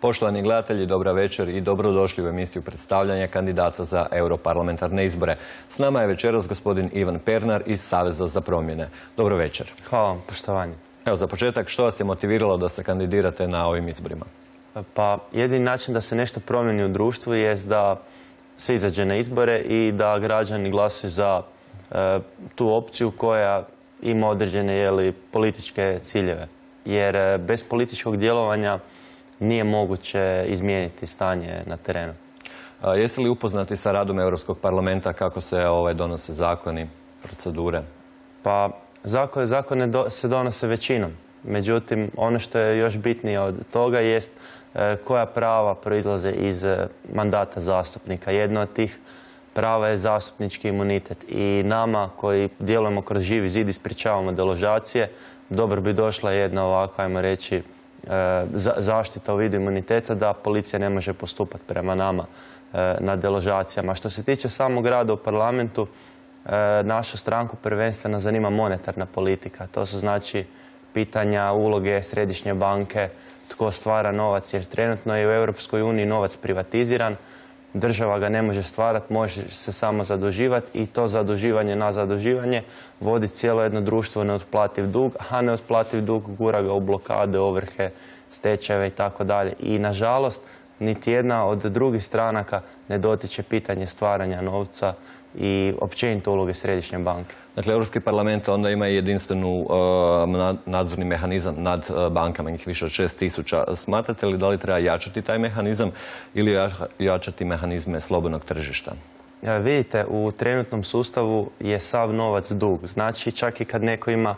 Poštovani gledatelji, dobra večer i dobrodošli u emisiju predstavljanja kandidata za europarlamentarne izbore. S nama je večeras gospodin Ivan Pernar iz Saveza za promjene. Dobro večer. Hvala vam, poštovanje. Evo, za početak, što vas je motiviralo da se kandidirate na ovim izborima? Pa jedini način da se nešto promijeni u društvu jest da se izađe na izbore i da građani glasuju za tu opciju koja ima određene političke ciljeve. Jer bez političkog djelovanja nije moguće izmijeniti stanje na terenu. Jeste li upoznati sa radom Europskog parlamenta, kako se donose zakoni, procedure? Pa zakone se donose većinom. Međutim, ono što je još bitnije od toga jest koja prava proizlaze iz mandata zastupnika. Jedno od tih prava je zastupnički imunitet. I nama koji djelujemo kroz Živi zid i sprječavamo deložacije, dobro bi došla jedna ovakva, ajmo reći, zaštita u vidu imuniteta da policija ne može postupati prema nama na deložacijama. Što se tiče samog rada u parlamentu, našu stranku prvenstveno zanima monetarna politika. To su znači pitanja uloge središnje banke, tko stvara novac, jer trenutno je u Europskoj uniji novac privatiziran, država ga ne može stvarati, može se samo zaduživati i to zaduživanje na zaduživanje vodi cijelo jedno društvo u neotplativ dug, a neotplativ dug gura ga u blokade, ovrhe, stečajeve i tako dalje. I nažalost, niti jedna od drugih stranaka ne dotiče pitanje stvaranja novca i općenito uloge središnje banke. Dakle, Europski parlament onda ima jedinstvenu nadzorni mehanizam nad bankama, njih više od 6.000. Smatrate li da li treba jačati taj mehanizam ili jačati mehanizme slobodnog tržišta? Vidite, u trenutnom sustavu je sav novac dug. Znači, čak i kad neko ima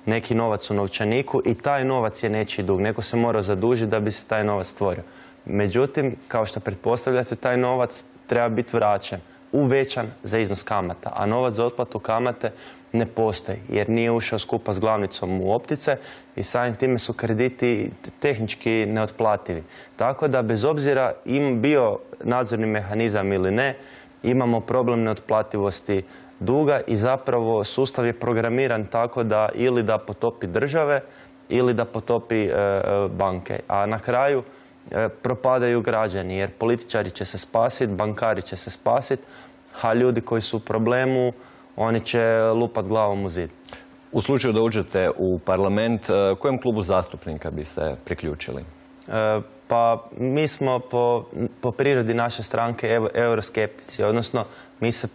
neki novac u novčaniku i taj novac je nečiji dug. Neko se mora zadužiti da bi se taj novac stvorio. Međutim, kao što pretpostavljate, taj novac treba biti vraćen, uvećan za iznos kamata, a novac za otplatu kamate ne postoji jer nije ušao skupa s glavnicom u optice i samim time su krediti tehnički neotplativi. Tako da bez obzira im bio nadzorni mehanizam ili ne, imamo problem neotplativosti duga i zapravo sustav je programiran tako da ili da potopi države ili da potopi banke. A na kraju propadaju građani jer političari će se spasiti, bankari će se spasiti, a ljudi koji su u problemu, oni će lupat glavom u zid. U slučaju da uđete u parlament, kojem klubu zastupnika bi se priključili? Pa mi smo po prirodi naše stranke euroskeptici, odnosno mi se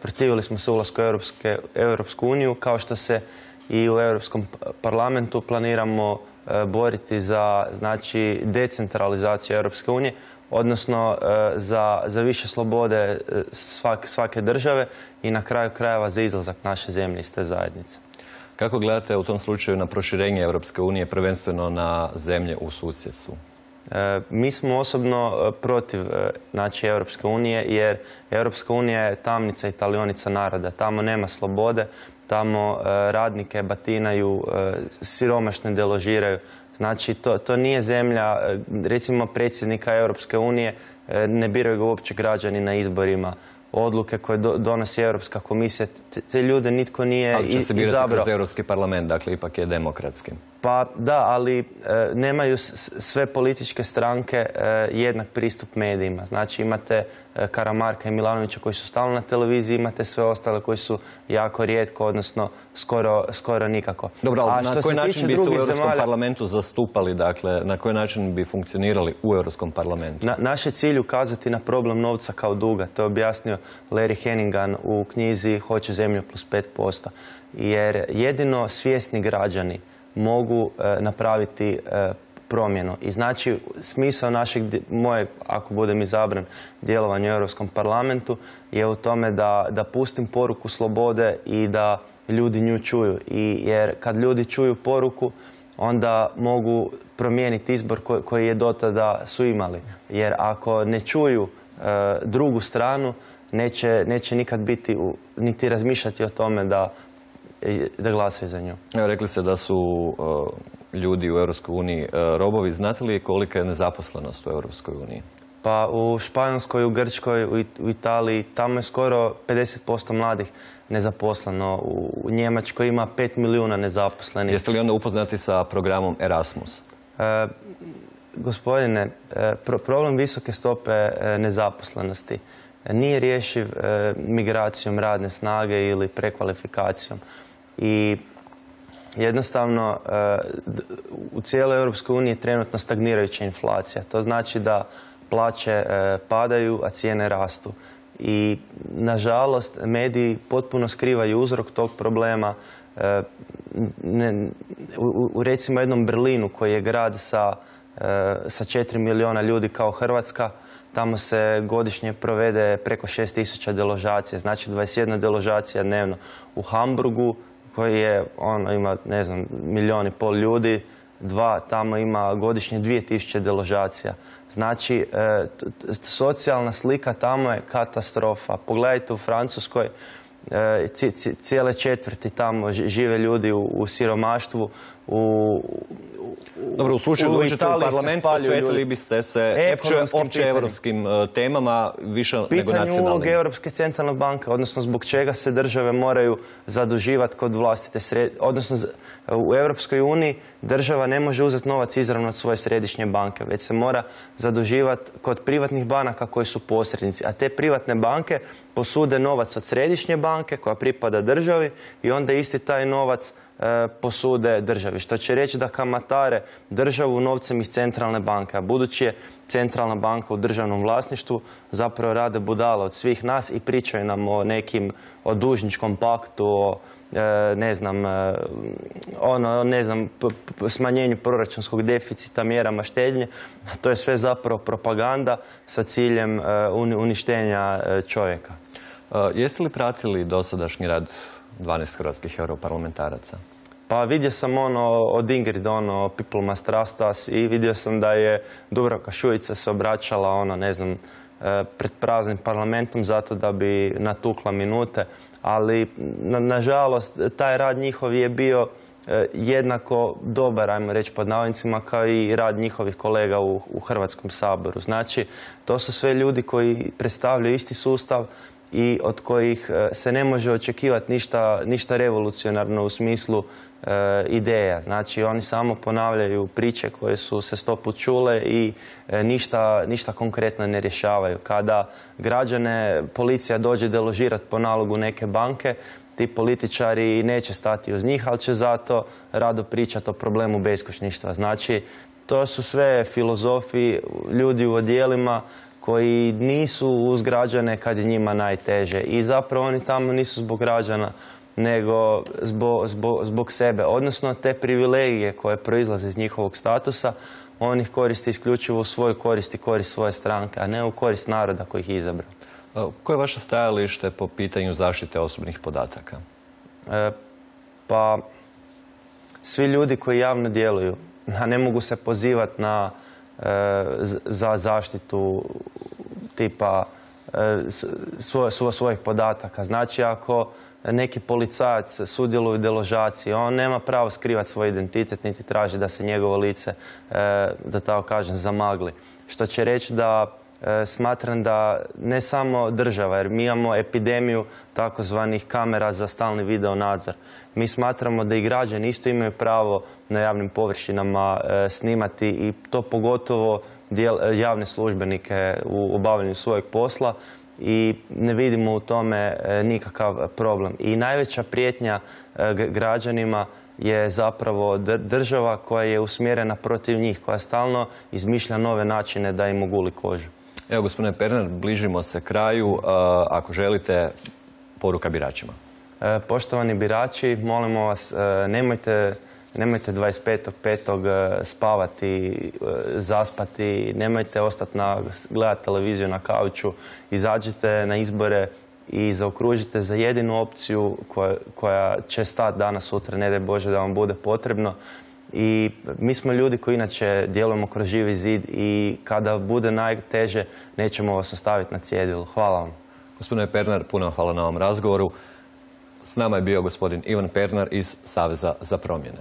protivili smo se ulasku u Europsku uniju, kao što se i u Europskom parlamentu planiramo boriti za decentralizaciju Europske unije, odnosno za više slobode svake države i na kraju krajeva za izlazak naše zemlje iz te zajednice. Kako gledate u tom slučaju na proširenje Europske unije, prvenstveno na zemlje u susjedstvu? Mi smo osobno protiv Europske unije jer Europska unija je tamnica i talionica naroda. Tamo nema slobode, tamo radnike batinaju, siromašne deložiraju. Znači, to nije zemlja, recimo predsjednika Europske unije, ne biraju ga uopće građani na izborima. Odluke koje donosi Europska komisija, te ljude nitko nije izabrao. Ali će se birati kroz Europski parlament, dakle ipak je demokratski. Pa da, ali nemaju sve političke stranke jednak pristup medijima. Znači imate Karamarka i Milanovića koji su stalno na televiziji, imate sve ostale koji su jako rijetko, odnosno skoro nikako. Dobro, ali na koji način bi se u Europskom parlamentu zastupali, dakle, na koji način bi funkcionirali u Europskom parlamentu? Naš je cilj ukazati na problem novca kao duga. To je objasnio Larry Hennigan u knjizi Hoće zemlju plus 5%. Jer jedino svjesni građani mogu napraviti promjenu. I znači smisao mojeg, ako budem izabran, djelovanja u Europskom parlamentu je u tome da pustim poruku slobode i da ljudi nju čuju. Jer kad ljudi čuju poruku, onda mogu promijeniti izbor koji je do tada su imali. Jer ako ne čuju drugu stranu, neće nikad biti, niti razmišljati o tome da glasaju za nju. Evo, rekli ste da su ljudi u Europskoj uniji robovi. Znate li kolika je nezaposlenost u Europskoj uniji? Pa u Španjolskoj, u Grčkoj, u Italiji, tamo je skoro 50% mladih nezaposleno. U Njemačkoj ima 5 milijuna nezaposlenih. Jeste li onda upoznati sa programom Erasmus? Gospodine, problem visoke stope nezaposlenosti nije rješiv migracijom radne snage ili prekvalifikacijom. I jednostavno u cijeloj Europskoj uniji je trenutno stagnirajuća inflacija. To znači da plaće padaju, a cijene rastu. I nažalost mediji potpuno skrivaju uzrok tog problema. U recimo jednom Berlinu koji je grad sa 4 milijuna ljudi kao Hrvatska, tamo se godišnje provede preko 6.000 deložacija, znači 21 deložacija dnevno. U Hamburgu koji je, ima, ne znam, 1,5 milijuna ljudi, tamo ima godišnje 2.000 deložacija. Znači, socijalna slika tamo je katastrofa. Pogledajte u Francuskoj, cijele četvrti tamo žive ljudi u siromaštvu. Dobro, u slučaju da uđete u parlament, posvetili biste se opće evropskim temama više nego nacionalnim. Pitanju uloge Europske centralne banke, odnosno zbog čega se države moraju zaduživati kod vlastite odnosno u Europskoj uniji država ne može uzeti novac izravno od svoje središnje banke, već se mora zaduživati kod privatnih banaka koji su posrednici, a te privatne banke posude novac od središnje banke koja pripada državi i onda isti taj novac posude državi, što će reći da kamatare državu novcem iz centralne banke, a budući je centralna banka u državnom vlasništvu, zapravo rade budale od svih nas i pričaju nam o dužničkom paktu, o smanjenju proračunskog deficita, mjerama štednje. To je sve zapravo propaganda sa ciljem uništenja čovjeka. Jeste li pratili dosadašnji rad 12 hrvatskih europarlamentaraca? Pa vidio sam od Ingrid, People Must Trust Us, i vidio sam da je Dubravka Šuica se obraćala, pred praznim parlamentom zato da bi natukla minute, ali nažalost taj rad njihov je bio jednako dobar, ajmo reći pod navodnicima, kao i rad njihovih kolega u Hrvatskom saboru. Znači, to su sve ljudi koji predstavljaju isti sustav i od kojih se ne može očekivati ništa revolucionarno u smislu ideja. Znači, oni samo ponavljaju priče koje su se 100 put čule i ništa konkretno ne rješavaju. Kada građane policija dođe deložirati po nalogu neke banke, ti političari neće stati uz njih, ali će zato rado pričati o problemu beskućništva. Znači, to su sve filozofi, ljudi u odjelima koji nisu uz građane kad je njima najteže. I zapravo oni tamo nisu zbog građana, nego zbog sebe. Odnosno, te privilegije koje proizlaze iz njihovog statusa, on ih koristi isključivo u svoju korist i korist svoje stranke, a ne u korist naroda koji ih izabrao. Koje je vaše stajalište po pitanju zaštite osobnih podataka? Pa, svi ljudi koji javno djeluju, ne mogu se pozivati za zaštitu tipa svojih podataka. Znači, ako neki policajac sudjeluje u deložaciji, on nema pravo skrivati svoj identitet, niti traži da se njegovo lice, da tako kažem, zamagli. Što će reći da smatram da ne samo država, jer mi imamo epidemiju takozvanih kamera za stalni video nadzor. Mi smatramo da i građani isto imaju pravo na javnim površinama snimati i to pogotovo javne službenike u obavljanju svojeg posla i ne vidimo u tome nikakav problem. I najveća prijetnja građanima je zapravo država koja je usmjerena protiv njih, koja stalno izmišlja nove načine da im oguli kožu. Evo, gospodine Pernar, bližimo se kraju. Ako želite, poruka biračima. Poštovani birači, molimo vas, nemojte 25.5. spavati, zaspati, nemojte ostati gledati televiziju na kauču, izađite na izbore i zaokružite za jedinu opciju koja će stati danas, sutra, ne daj Bože da vam bude potrebno. I mi smo ljudi koji inače djelujemo kroz Živi zid i kada bude najteže nećemo vas ostaviti na cjedilu. Hvala vam. Gospodine Pernar, puno hvala na ovom razgovoru. S nama je bio gospodin Ivan Pernar iz Saveza za promjene.